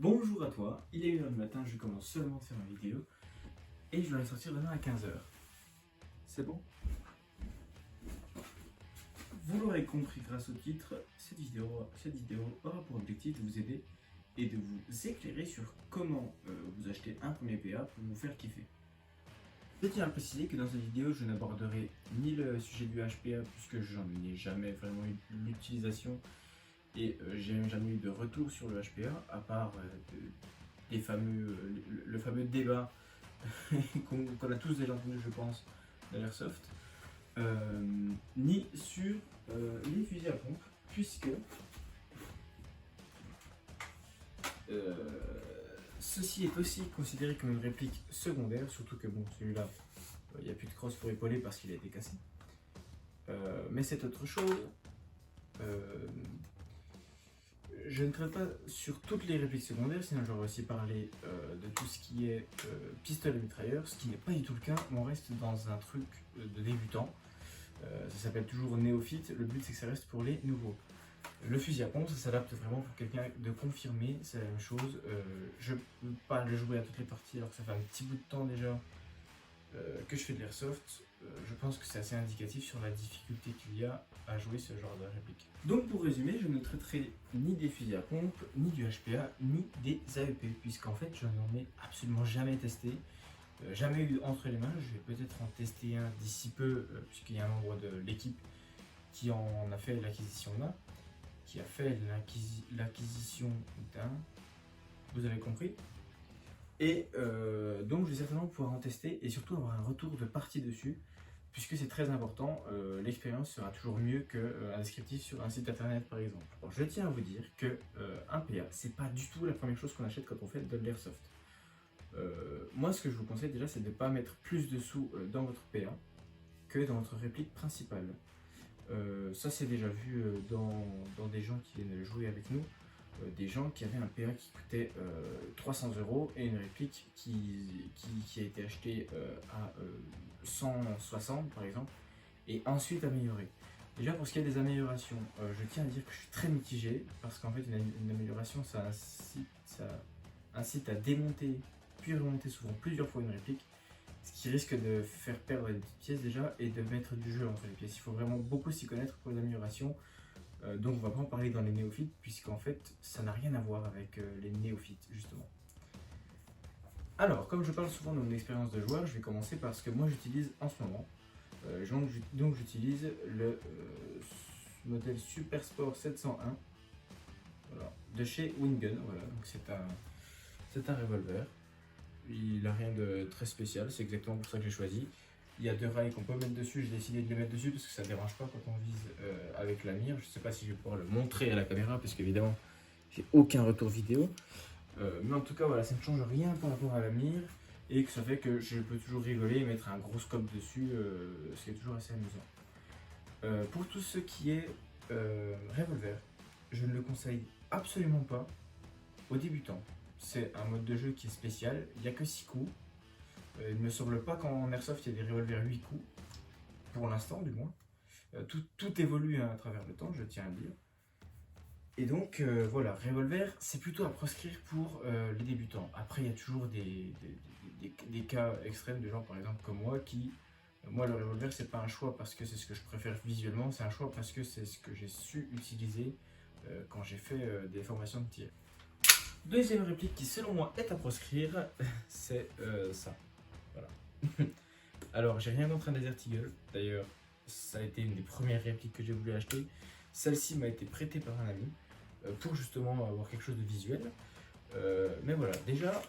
Bonjour à toi, il est 1h du matin, je commence seulement de faire ma vidéo et je dois la sortir demain à 15h. C'est bon? Vous l'aurez compris grâce au titre, cette vidéo aura pour objectif de vous aider et de vous éclairer sur comment vous acheter un premier PA pour vous faire kiffer. Je tiens à préciser que dans cette vidéo, je n'aborderai ni le sujet du HPA puisque j'en ai jamais vraiment eu l'utilisation et j'ai même jamais eu de retour sur le HPA à part le fameux débat qu'on a tous déjà entendu, je pense, de l'airsoft, ni sur les fusils à pompe, puisque ceci est aussi considéré comme une réplique secondaire, surtout que bon, celui-là, il n'y a plus de crosse pour épauler parce qu'il a été cassé. Mais c'est autre chose. Je ne traite pas sur toutes les répliques secondaires, sinon j'aurais aussi parlé de tout ce qui est pistolet mitrailleur, ce qui n'est pas du tout le cas. On reste dans un truc de débutant. Ça s'appelle toujours néophyte. Le but c'est que ça reste pour les nouveaux. Le fusil à pompe, ça s'adapte vraiment pour quelqu'un de confirmé. C'est la même chose. Je ne peux pas le jouer à toutes les parties alors que ça fait un petit bout de temps déjà que je fais de l'airsoft. Je pense que c'est assez indicatif sur la difficulté qu'il y a à jouer ce genre de réplique. Donc pour résumer, je ne traiterai ni des fusils à pompe, ni du HPA, ni des AEP, puisqu'en fait je n'en ai absolument jamais testé, jamais eu entre les mains. Je vais peut-être en tester un d'ici peu, puisqu'il y a un membre de l'équipe qui en a fait l'acquisition là, qui a fait l'acquisition d'un, vous avez compris. Et donc je vais certainement pouvoir en tester et surtout avoir un retour de partie dessus, puisque c'est très important. L'expérience sera toujours mieux qu'un descriptif sur un site internet par exemple. Alors, je tiens à vous dire que un PA, c'est pas du tout la première chose qu'on achète quand on fait de l'airsoft. Moi ce que je vous conseille déjà, c'est de ne pas mettre plus de sous dans votre PA que dans votre réplique principale. Ça c'est déjà vu dans des gens qui viennent jouer avec nous. Des gens qui avaient un PA qui coûtait 300 € et une réplique qui a été achetée à 160 par exemple, et ensuite améliorée. Déjà pour ce qui est des améliorations, je tiens à dire que je suis très mitigé parce qu'en fait une amélioration ça incite à démonter puis remonter souvent plusieurs fois une réplique, ce qui risque de faire perdre des petites pièces déjà et de mettre du jeu entre les pièces. Il faut vraiment beaucoup s'y connaître pour les améliorations. Donc on va pas en parler dans les néophytes puisqu'en fait ça n'a rien à voir avec les néophytes justement. Alors comme je parle souvent de mon expérience de joueur, je vais commencer par ce que moi j'utilise en ce moment. Donc j'utilise le modèle Super Sport 701, voilà, de chez Wingun. Voilà, donc c'est un revolver. Il n'a rien de très spécial, c'est exactement pour ça que j'ai choisi. Il y a deux rails qu'on peut mettre dessus, j'ai décidé de les mettre dessus parce que ça ne dérange pas quand on vise avec la mire. Je ne sais pas si je vais pouvoir le montrer à la caméra parce qu'évidemment j'ai aucun retour vidéo. Mais en tout cas voilà, ça ne change rien par rapport à la mire et que ça fait que je peux toujours rigoler et mettre un gros scope dessus, ce qui est toujours assez amusant. Pour tout ce qui est revolver, je ne le conseille absolument pas aux débutants. C'est un mode de jeu qui est spécial, il n'y a que 6 coups. Il ne me semble pas qu'en airsoft il y a des revolvers 8 coups, pour l'instant du moins. Tout évolue à travers le temps, je tiens à le dire. Et donc voilà, revolver c'est plutôt à proscrire pour les débutants. Après il y a toujours des cas extrêmes de gens par exemple comme moi qui... Moi le revolver c'est pas un choix parce que c'est ce que je préfère visuellement, c'est un choix parce que c'est ce que j'ai su utiliser quand j'ai fait des formations de tir. Deuxième réplique qui selon moi est à proscrire, c'est ça. Voilà. Alors j'ai rien contre un Desert Eagle, d'ailleurs ça a été une des premières répliques que j'ai voulu acheter. Celle-ci m'a été prêtée par un ami pour justement avoir quelque chose de visuel. Mais voilà, déjà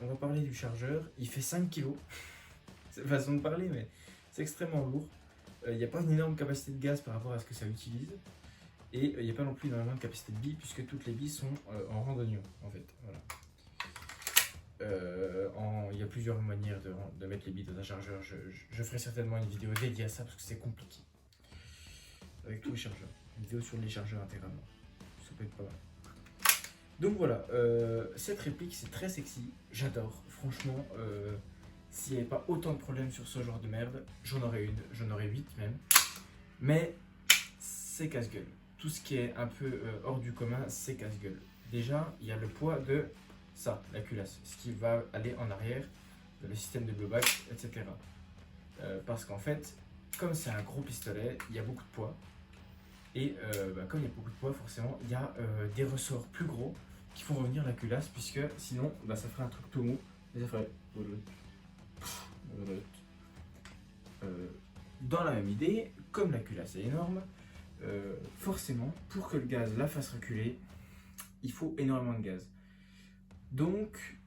on va parler du chargeur, il fait 5 kg. C'est une façon de parler mais c'est extrêmement lourd. Il n'y a pas une énorme capacité de gaz par rapport à ce que ça utilise. Et il n'y a pas non plus énormément de capacité de billes puisque toutes les billes sont en rang d'oignon en fait. Voilà. Il y a plusieurs manières de mettre les billes dans un chargeur. Je ferai certainement une vidéo dédiée à ça parce que c'est compliqué. Avec tous les chargeurs. Une vidéo sur les chargeurs intégralement. Ça peut être pas mal. Donc voilà, cette réplique c'est très sexy. J'adore. Franchement, s'il n'y avait pas autant de problèmes sur ce genre de merde, j'en aurais une, j'en aurais 8 même. Mais c'est casse-gueule. Tout ce qui est un peu hors du commun, c'est casse-gueule. Déjà, il y a le poids de ça, la culasse, ce qui va aller en arrière, le système de blowback, etc. Parce qu'en fait, comme c'est un gros pistolet, il y a beaucoup de poids. Et comme il y a beaucoup de poids, forcément, il y a des ressorts plus gros qui font revenir la culasse, puisque sinon, ça ferait un truc tout mou. Et ça ferait... dans la même idée, comme la culasse est énorme, forcément, pour que le gaz la fasse reculer, il faut énormément de gaz. Donc,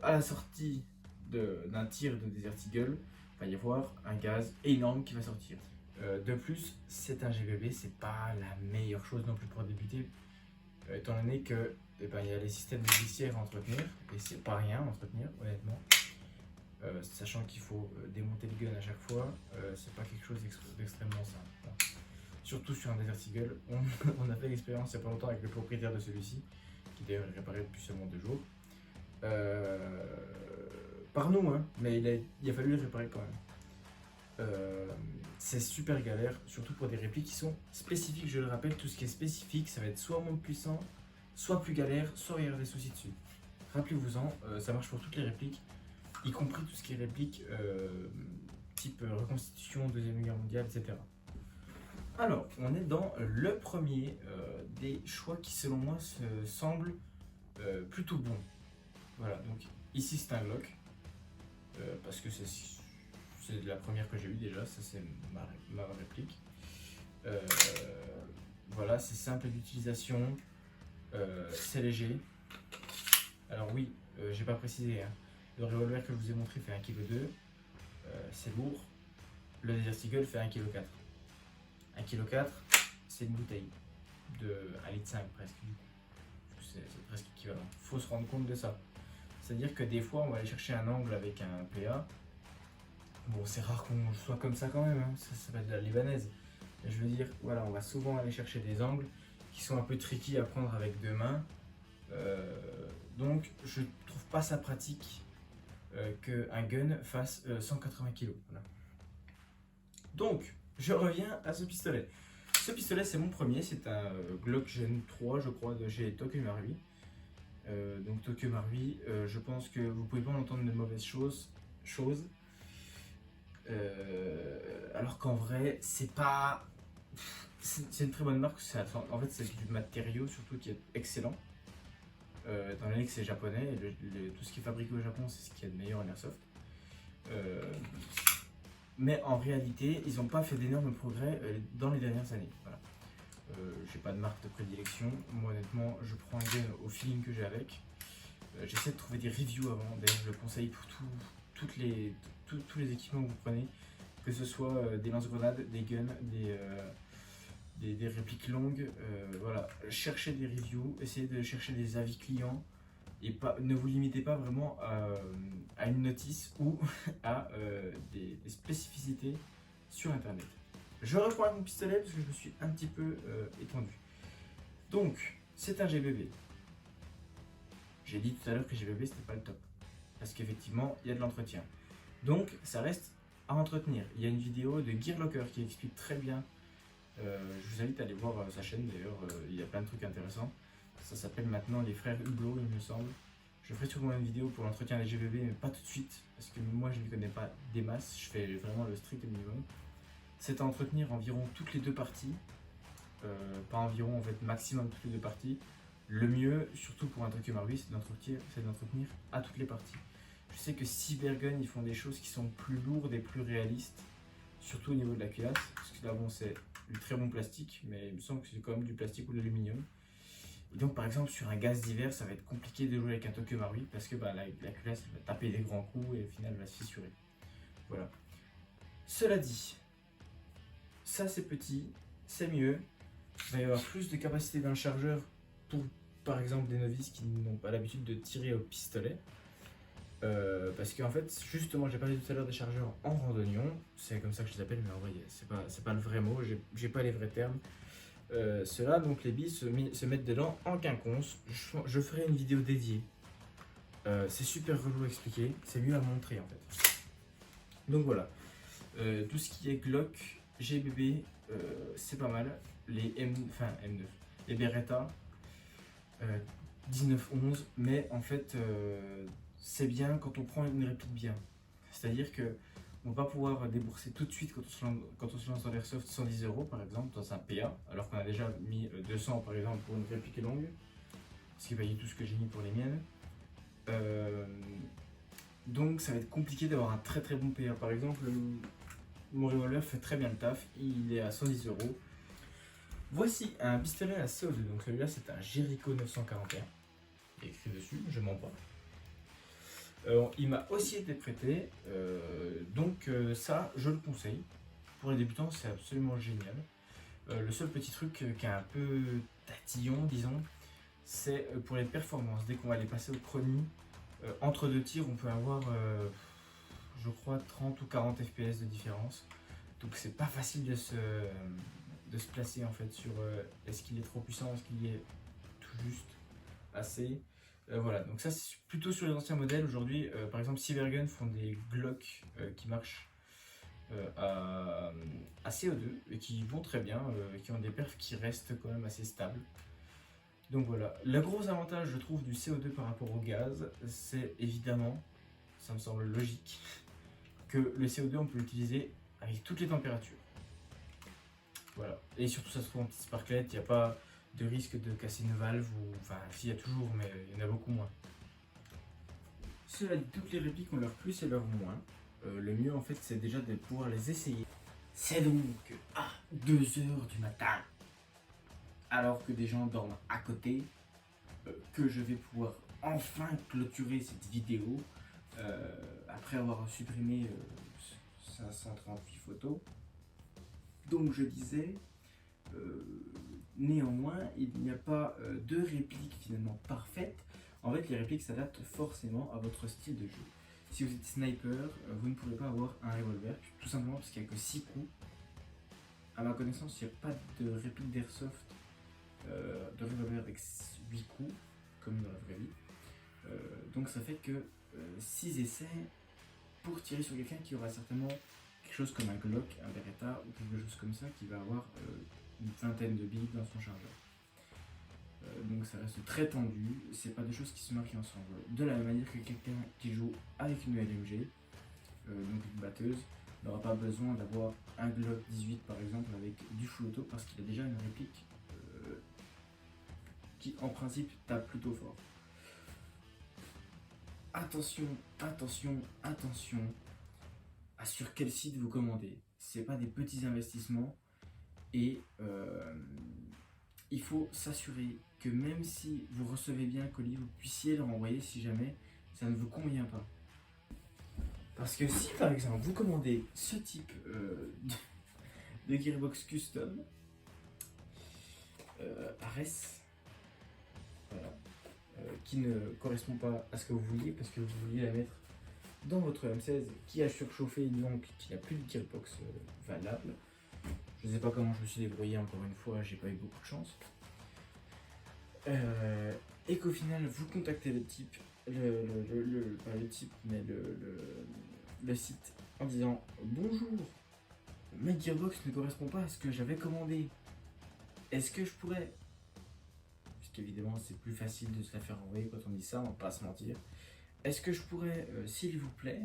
à la sortie d'un tir de Desert Eagle, il va y avoir un gaz énorme qui va sortir. De plus, c'est un GBB, c'est pas la meilleure chose non plus pour débuter, étant donné que il y a les systèmes de glissière à entretenir, et c'est pas rien à entretenir, honnêtement. Sachant qu'il faut démonter le gun à chaque fois, c'est pas quelque chose d'extrêmement simple. Bon. Surtout sur un Desert Eagle, on a fait l'expérience il n'y a pas longtemps avec le propriétaire de celui-ci, qui d'ailleurs est réparé depuis seulement 2 jours. Par nous, hein, mais il a fallu le réparer quand même. C'est super galère, surtout pour des répliques qui sont spécifiques. Je le rappelle, tout ce qui est spécifique, ça va être soit moins puissant, soit plus galère, soit il y aura des soucis dessus. Rappelez-vous-en, ça marche pour toutes les répliques, y compris tout ce qui est réplique type reconstitution, Deuxième Guerre mondiale, etc. Alors, on est dans le premier des choix qui, selon moi, semble plutôt bon. Voilà, donc ici c'est un Glock, parce que c'est la première que j'ai eue déjà, ça c'est ma réplique. Voilà, c'est simple d'utilisation, c'est léger. Alors oui, j'ai pas précisé, hein. Le revolver que je vous ai montré fait 1,2 kg, c'est lourd. Le Desert Eagle fait 1,4 kg. 1,4 kg, c'est une bouteille de 1,5 litre presque. C'est presque équivalent. Il faut se rendre compte de ça. C'est-à-dire que des fois, on va aller chercher un angle avec un PA. Bon, c'est rare qu'on soit comme ça quand même, hein. Ça va être de la libanaise. Mais je veux dire, voilà, on va souvent aller chercher des angles qui sont un peu tricky à prendre avec 2 mains. Donc, je trouve pas ça pratique qu'un gun fasse 180 kg. Voilà. Donc, je reviens à ce pistolet. Ce pistolet, c'est mon premier, c'est un Glock Gen 3, je crois, de chez Tokyo Marui. Donc Tokyo Marui, je pense que vous pouvez pas en entendre de mauvaises choses. Alors qu'en vrai, c'est pas... C'est une très bonne marque, en fait c'est du matériau surtout qui est excellent. Étant donné que c'est japonais, et tout ce qui est fabriqué au Japon, c'est ce qu'il y a de meilleur en airsoft. Mais en réalité, ils n'ont pas fait d'énormes progrès dans les dernières années. Voilà. J'ai pas de marque de prédilection. Moi, honnêtement, je prends un gun au feeling que j'ai avec. J'essaie de trouver des reviews avant. D'ailleurs, je le conseille pour tous les équipements que vous prenez, que ce soit des lance-grenades, des guns, des répliques longues. Voilà, cherchez des reviews, essayez de chercher des avis clients. Et ne vous limitez pas vraiment à une notice ou à des spécificités sur internet. Je reprends avec mon pistolet parce que je me suis un petit peu étendu. Donc, c'est un GBB. J'ai dit tout à l'heure que GBB c'était pas le top. Parce qu'effectivement, il y a de l'entretien. Donc, ça reste à entretenir. Il y a une vidéo de Gearlocker qui explique très bien. Je vous invite à aller voir sa chaîne d'ailleurs, il y a plein de trucs intéressants. Ça s'appelle maintenant les frères Hublot, il me semble. Je ferai sûrement une vidéo pour l'entretien des GBB, mais pas tout de suite, parce que moi je ne connais pas des masses, je fais vraiment le strict minimum. C'est à entretenir environ toutes les 2 parties, pas environ en fait, maximum toutes les 2 parties. Le mieux, surtout pour un Tokyo Marui, c'est d'entretenir à toutes les parties. Je sais que Cybergun, ils font des choses qui sont plus lourdes et plus réalistes, surtout au niveau de la culasse, parce que là bon c'est du très bon plastique, mais il me semble que c'est quand même du plastique ou de l'aluminium. Et donc par exemple sur un gaz d'hiver, ça va être compliqué de jouer avec un Tokyo Marui parce que la culasse va taper des grands coups et au final elle va se fissurer. Voilà. Cela dit, ça c'est petit, c'est mieux. Il va y avoir plus de capacité dans le chargeur pour par exemple des novices qui n'ont pas l'habitude de tirer au pistolet. Parce qu'en fait, justement, j'ai parlé tout à l'heure des chargeurs en randonnion, c'est comme ça que je les appelle, mais en vrai, c'est pas le vrai mot, j'ai pas les vrais termes. Ceux-là, donc les billes se mettent dedans en quinconce. Je ferai une vidéo dédiée. C'est super relou à expliquer, c'est mieux à montrer en fait. Donc voilà, tout ce qui est Glock, GBB, c'est pas mal. Les M9, les Beretta, euh, 19-11, mais en fait, c'est bien quand on prend une réplique bien. C'est-à-dire que on va pas pouvoir débourser tout de suite quand on se lance dans l'airsoft 110 euros par exemple dans un PA, alors qu'on a déjà mis 200 par exemple pour une réplique longue, ce qui est pas du tout ce que j'ai mis pour les miennes. Euh, donc ça va être compliqué d'avoir un très très bon PA. Par exemple, mon revolver fait très bien le taf, il est à 110 euros. Voici un pistolet à CO2, donc celui-là c'est un Jericho 941. Il est écrit dessus, je mens pas. Il m'a aussi été prêté, donc ça je le conseille. Pour les débutants c'est absolument génial. Le seul petit truc qui est un peu tatillon, disons, c'est pour les performances. Dès qu'on va les passer au chronie, entre deux tirs on peut avoir, je crois, 30 ou 40 FPS de différence. Donc c'est pas facile de se placer en fait sur est-ce qu'il est trop puissant, est-ce qu'il est tout juste assez. Voilà, donc ça c'est plutôt sur les anciens modèles. Aujourd'hui, par exemple, Cybergun font des Glock qui marchent à CO2 et qui vont très bien, et qui ont des perfs qui restent quand même assez stables. Donc voilà, le gros avantage je trouve du CO2 par rapport au gaz, c'est évidemment, ça me semble logique, que le CO2 on peut l'utiliser avec toutes les températures. Voilà, et surtout ça se trouve en petite sparklette, il n'y a pas de risque de casser une valve, ou enfin s'il y a toujours, mais il y en a beaucoup moins. Cela dit, toutes les répliques ont leur plus et leur moins. Le mieux en fait c'est déjà de pouvoir les essayer. C'est donc à 2 h du matin, alors que des gens dorment à côté, que je vais pouvoir enfin clôturer cette vidéo après avoir supprimé 538 photos. Donc je disais, néanmoins, il n'y a pas de réplique finalement parfaite. En fait, les répliques s'adaptent forcément à votre style de jeu. Si vous êtes sniper, vous ne pourrez pas avoir un revolver, tout simplement parce qu'il n'y a que 6 coups. À ma connaissance, il n'y a pas de réplique d'airsoft de revolver avec 8 coups, comme dans la vraie vie. Donc ça fait que 6 essais pour tirer sur quelqu'un qui aura certainement quelque chose comme un Glock, un Beretta ou quelque chose comme ça, qui va avoir une vingtaine de billes dans son chargeur. Donc ça reste très tendu, c'est pas des choses qui se marquent ensemble. De la même manière que quelqu'un qui joue avec une LMG, donc une batteuse, n'aura pas besoin d'avoir un Glock 18 par exemple avec du full auto parce qu'il a déjà une réplique qui en principe tape plutôt fort. Attention, attention, attention à sur quel site vous commandez. C'est pas des petits investissements et il faut s'assurer que même si vous recevez bien un colis, vous puissiez le renvoyer si jamais ça ne vous convient pas. Parce que si par exemple vous commandez ce type de Gearbox Custom, Ares, voilà, qui ne correspond pas à ce que vous vouliez, parce que vous vouliez la mettre dans votre M16 qui a surchauffé et donc qui n'a plus de Gearbox valable. Je ne sais pas comment je me suis débrouillé, encore une fois, j'ai pas eu beaucoup de chance. Et qu'au final, vous contactez le type, pas le type, mais le site en disant bonjour, ma Gearbox ne correspond pas à ce que j'avais commandé. Est-ce que je pourrais, puisqu'évidemment c'est plus facile de se la faire envoyer quand on dit ça, on va pas se mentir. Est-ce que je pourrais, s'il vous plaît,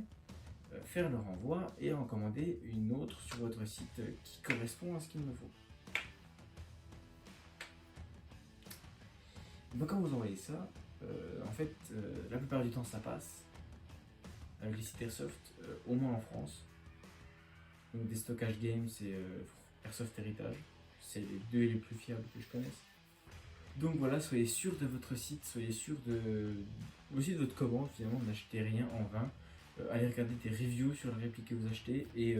faire le renvoi et en commander une autre sur votre site qui correspond à ce qu'il me faut. Donc quand vous envoyez ça, en fait, la plupart du temps ça passe avec les sites Airsoft, au moins en France. Donc des stockages games, c'est Airsoft Heritage, c'est les deux les plus fiables que je connaisse. Donc voilà, soyez sûr de votre site, soyez sûr aussi de votre commande, finalement, n'achetez rien en vain. Allez regarder des reviews sur la réplique que vous achetez et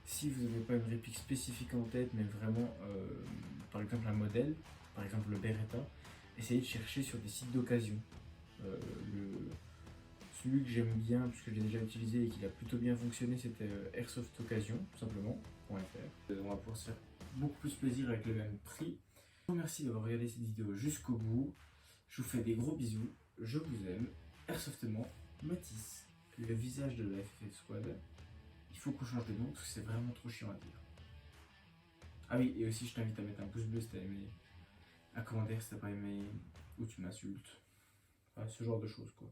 si vous n'avez pas une réplique spécifique en tête mais vraiment par exemple un modèle, par exemple le Beretta, essayez de chercher sur des sites d'occasion. Celui que j'aime bien puisque je l'ai déjà utilisé et qu'il a plutôt bien fonctionné, c'était Airsoft Occasion tout simplement.fr. On va pouvoir se faire beaucoup plus plaisir avec le même prix. Je vous remercie d'avoir regardé cette vidéo jusqu'au bout, je vous fais des gros bisous, je vous aime, Airsoftement, Mathis, le visage de la FF Squad. Il faut qu'on change de nom parce que c'est vraiment trop chiant à dire. Ah oui, et aussi je t'invite à mettre un pouce bleu si t'as aimé, un commentaire si t'as pas aimé, ou tu m'insultes. Enfin, ce genre de choses, quoi.